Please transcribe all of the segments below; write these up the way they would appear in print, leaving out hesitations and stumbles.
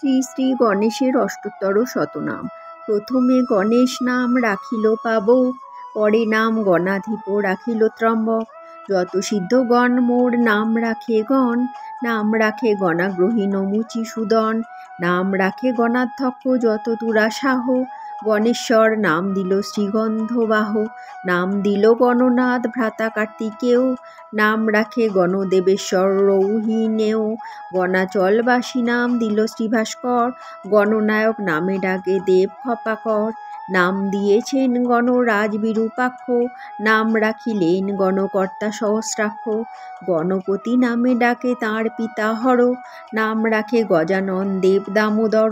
শ্রী শ্রী গণেশের অষ্টোত্তর শতনাম। প্রথমে গণেশ নাম রাখিল পাবক, পরে নাম গণাধিপ রাখিল ত্রম্বক। যত সিদ্ধগণ মোর নাম রাখে গণ, নাম রাখে গণাগ্রহী নমুচি সুদন। নাম রাখে গণাধ্যক্ষ যত তুরাসাহ, গণেশ্বর নাম দিল শ্রীগন্ধবাহ। নাম দিল গণনাথ ভ্রাতা কার্তিকেয়, নাম রাখে গণদেবেশ্বর রৌহিণেয়। গণাচলবাসী নাম দিল শ্রীভাস্কর, গণনায়ক নামে ডাকে দেব ক্ষপাকর। নাম দিয়েছেন গণরাজ বিরূপাক্ষ, নাম রাখিলেন গণকর্তা সহস্রাক্ষ। গণপতি নামে ডাকে তাঁর পিতা হর, নাম রাখে গজানন দেব দামোদর।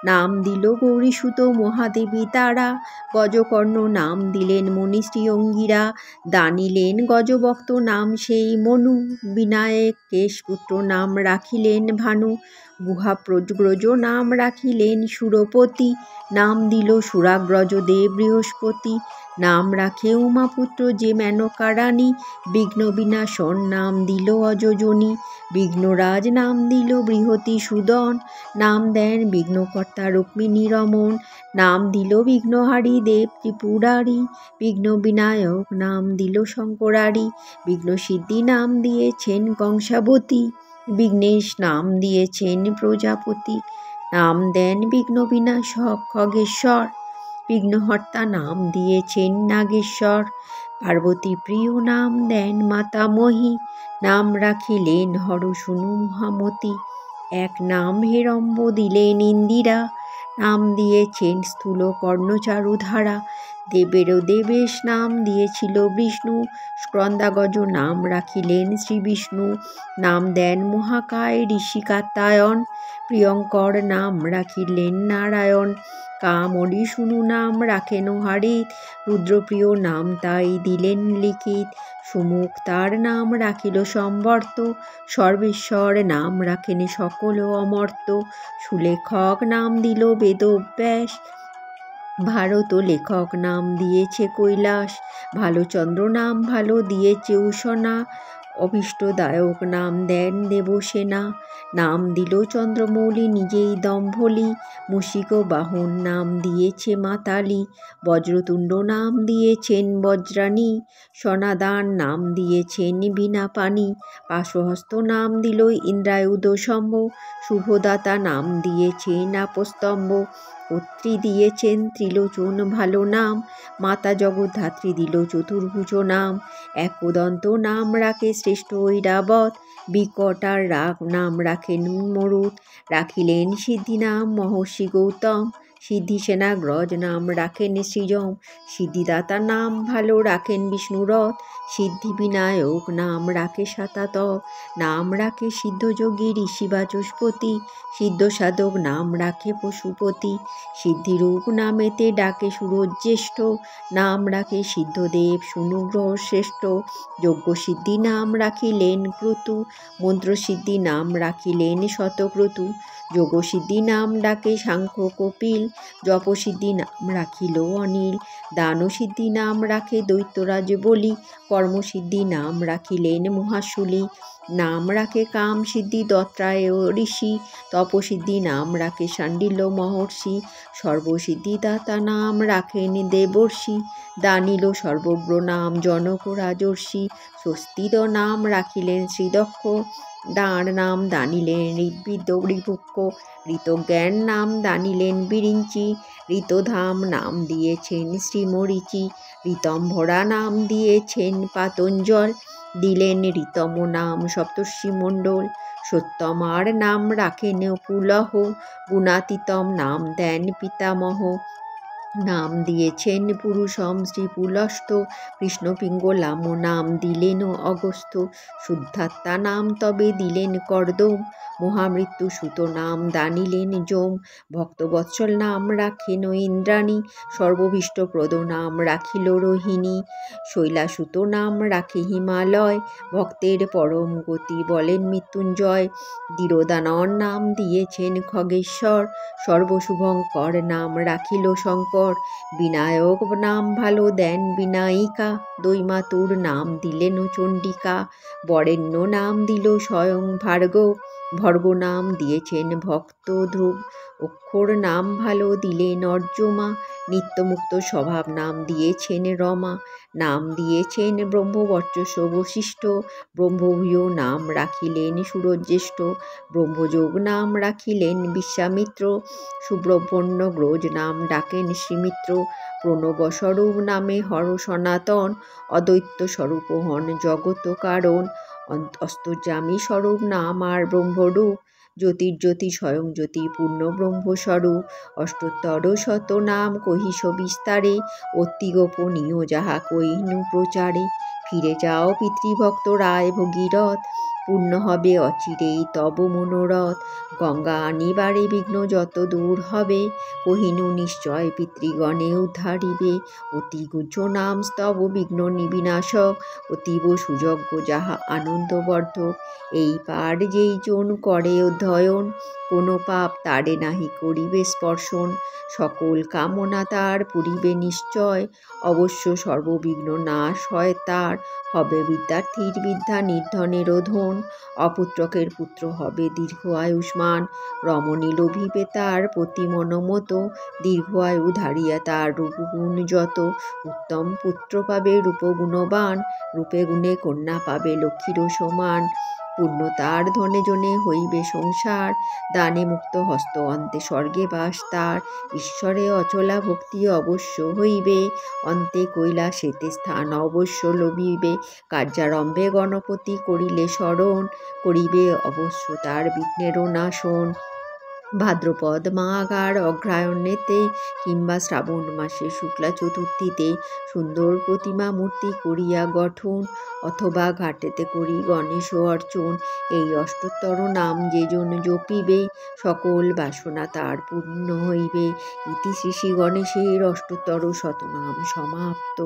নাম দিল গৌরীসুত মহাদেবী তারা, গজকর্ণ নাম দিলেন মণিশ্রী অঙ্গিরা। দানিলেন গজবক্ত নাম সেই মনু, বিনায়ক কেশপুত্র নাম রাখিলেন ভানু। গুহাগ্রজ নাম রাখিলেন সুরপতি, নাম দিল সুরাগ্রজ দেব বৃহস্পতি। নাম রাখে উমাপুত্র যে মেনকা রানী, বিঘ্ন বিনাশন নাম দিল অযোজনী। বিঘ্নরাজ নাম দিল বৃহতি সুদন, নাম দেন বিঘ্নকর্তা রুক্মিণী রমন। নাম দিল বিঘ্নহারী দেব ত্রিপুরারি, বিঘ্ন বিনায়ক নাম দিল শঙ্করারি। বিঘ্নসিদ্ধি নাম দিয়েছেন কংসাবতী, বিঘ্নেশ নাম দিয়েছেন প্রজাপতি। নাম দেন বিঘ্ন বিনাশক খগেশ্বর, বিঘ্নহর্তা নাম দিয়েছেন নাগেশ্বর। পার্বতী প্রিয় নাম দেন মাতামহী, নাম রাখিলেন হরসুনু মহামতি। এক নাম হেরম্ব দিলেন ইন্দিরা, নাম দিয়েছেন স্থূল কর্ণচারুধারা। দেবেরও দেবেশ নাম দিয়েছিল বিষ্ণু, স্কন্দাগজ নাম রাখিলেন শ্রীবিষ্ণু। নাম দেন মহাকায় ঋষি কাত্যায়ন, প্রিয়ঙ্কর নাম রাখিলেন নারায়ণ। কামরি শুনু নাম রাখেন হারিত, রুদ্রপ্রিয় নাম তাই দিলেন লিখিত। সুমুখ তার নাম রাখিল সম্বর্ত, সর্বেশ্বর নাম রাখেন সকল অমর্ত্য। সুলেখক নাম দিল বেদব্যাস, ভারত লেখক নাম দিয়েছে কৈলাস। ভালচন্দ্র নাম ভালো দিয়েছে উষনা, অভীষ্টদায়ক নাম দেন দেবসেনা। নাম দিল চন্দ্রমৌলি নিজেই দম্ভলি, মুশিক বাহন নাম দিয়েছে মাতালি। বজ্রতুণ্ড নাম দিয়েছেন বজ্রাণী, সনাদান নাম দিয়েছেন বীণাপাণি। পাশহস্ত নাম দিল ইন্দ্রায়ুধ শম্ভ, শুভদাতা নাম দিয়েছেন আপস্তম্ভ। কর্ত্রী দিয়েছেন ত্রিলোচন ভালো নাম, মাতা জগদ্ধাত্রী দিল চতুর্ভুজ নাম। একদন্ত নাম রাখে শ্রেষ্ঠ ঐরাবত, বিকটার রাগ নাম রাখেন মরুত। রাখিলেন সিদ্ধি নাম মহর্ষি গৌতম, সিদ্ধিসেনাগ্রজ নাম রাখেন সৃজম। সিদ্ধিদাতা নাম ভালো রাখেন বিষ্ণুরথ, সিদ্ধি বিনায়ক নাম রাখে সাতাতক। নাম রাখে সিদ্ধযোগী ঋষি বাচস্পতি, সিদ্ধ সাধক নাম রাখে পশুপতি। সিদ্ধিরূপ নামেতে ডাকে সুরজ্যেষ্ঠ, নাম রাখে সিদ্ধদেব সুনুগ্রহ শ্রেষ্ঠ। যজ্ঞসিদ্ধি নাম রাখিলেন ক্রতু, মন্ত্রসিদ্ধি নাম রাখিলেন শতক্রতু। যোগসিদ্ধি নাম ডাকে সাংখ্য কপিল, জপসিদ্ধি নাম রাখিল অনিল। দানসিদ্ধি নাম রাখে দৈত্যরাজ বলি, কর্মসিদ্ধি নাম রাখিলেন মহাশুলি। নাম রাখে কাম সিদ্ধি দত্রায় ঋষি, তপসিদ্ধি নাম রাখে শাণ্ডিল্য মহর্ষি। সর্বসিদ্ধিদাতা নাম রাখেন দেবর্ষি, দানিল সর্বজ্ঞ নাম জনক রাজর্ষি। স্বস্তিদ নাম রাখিলেন শ্রীদক্ষ, দাঁড় নাম দানিলেন ঋদ্বিদ ঋভুক্ষ। ঋতজ্ঞান নাম দানিলেন বিরিঞ্চি, ঋতধাম নাম দিয়েছেন শ্রীমরীচি। ঋতম্ভরা নাম দিয়েছেন পাতঞ্জল, দিলেন ঋতম নাম সপ্তর্ষি মণ্ডল। সত্যমার নাম রাখেন পুলহ, গুণাতীতম নাম দেন পিতামহ। নাম দিয়েছেন পুরুষম শ্রীপুলস্ত, কৃষ্ণপিঙ্গলাম নাম দিলেন অগস্ত্য। শুদ্ধাত্মা নাম তবে দিলেন কর্দম, মহামৃত্যু সুত নাম দানিলেন যম। ভক্তবৎসল নাম রাখেন ইন্দ্রাণী, সর্বভীষ্টপ্রদ নাম রাখিল রোহিণী। শৈলাসুত নাম রাখে হিমালয়, ভক্তের পরম গতি বলেন মৃত্যুঞ্জয়। দীরদানর নাম দিয়েছেন খগেশ্বর, সর্বশুভঙ্কর নাম রাখিল শঙ্কর। বিনায়ক নাম ভালো দেন বিনায়িকা, দৈমাতুর নাম দিলেন চণ্ডিকা। বরেণ্য নাম দিল স্বয়ং ভার্গব, ভর্গ নাম দিয়েছেন ভক্ত ধ্রুব, অক্ষর নাম ভালো দিলেন অর্যমা, নিত্যমুক্ত স্বভাব নাম দিয়েছেন রমা, নাম দিয়েছেন ব্রহ্মবর্চস্ব বশিষ্ঠ, ব্রহ্মভূয় নাম রাখিলেন সুরজ্যেষ্ঠ, ব্রহ্মযোগ নাম রাখিলেন বিশ্বামিত্র, সুব্রহ্মণ্য নাম ডাকেন শ্রীমিত্র, প্রণবস্বরূপ নামে হর সনাতন, অদ্বৈত স্বরূপ হন জগত কারণ, অস্তর্যামী স্বরূপ নাম আর ব্রহ্মরূপ, জ্যোতির্জ্যোতি স্বয়ং জ্যোতি পূর্ণ ব্রহ্মস্বরূপ, অষ্টোত্তর শত নাম কহিস বিস্তারে, অতি গোপনীয় যাহা কহিনু প্রচারে, ফিরে যাও পিতৃভক্ত রায় ভগীরথ, পূর্ণ হবে অচিরেই তব মনোরথ, গঙ্গা আনিবারে বিঘ্ন যত দূর হবে, কহিনু নিশ্চয় পিতৃগণে উদ্ধারিবে, অতি গুহ্য নাম স্তব বিঘ্ন নিবিনাশক, অতীব সুযজ্ঞ যাহা আনন্দবর্ধক, এই পাঠ যেই জন করে অধ্যয়ন, কোনো পাপ তারে নাহি করিবে স্পর্শন, সকল কামনা তার পুরিবে নিশ্চয়, অবশ্য সর্ববিঘ্ন নাশ হয় তার, হবে বিদ্যার্থীর বিদ্যা নির্ধনেরও ধন, অপুত্রকের পুত্র হবে দীর্ঘ আয়ুষ্মান, রমণী লোভিবে তার প্রতি মনোমত, দীর্ঘ আয়ু ধারিয়া তার রূপগুণ যত, উত্তম পুত্র পাবে রূপগুণবান, রূপে গুণে কন্যা পাবে লক্ষ্মীরও সমান, পূর্ণ তার ধনে জনে হইবে সংসার, দানে মুক্ত হস্ত অন্তে স্বর্গে বাস তার, ঈশ্বরে অচলা ভক্তি অবশ্য হইবে, অন্তে কৈলাসেতে স্থান অবশ্য লভিবে, কার্যারম্ভে গণপতি করিলে স্মরণ, করিবে অবশ্য তার বিঘ্নেরও নাশন, ভাদ্রপদ মাঘ আর অগ্রহায়ণেতে কিংবা শ্রাবণ মাসে শুক্লা চতুর্থীতে সুন্দর প্রতিমা মূর্তি করিয়া গঠন, অথবা ঘাটেতে করি গণেশ অর্চন, এই অষ্টোত্তর নাম যে জন জপিবে, সকল বাসনা তার পূর্ণ হইবে। ইতি শ্রী শ্রী গণেশের অষ্টোত্তর শতনাম সমাপ্ত।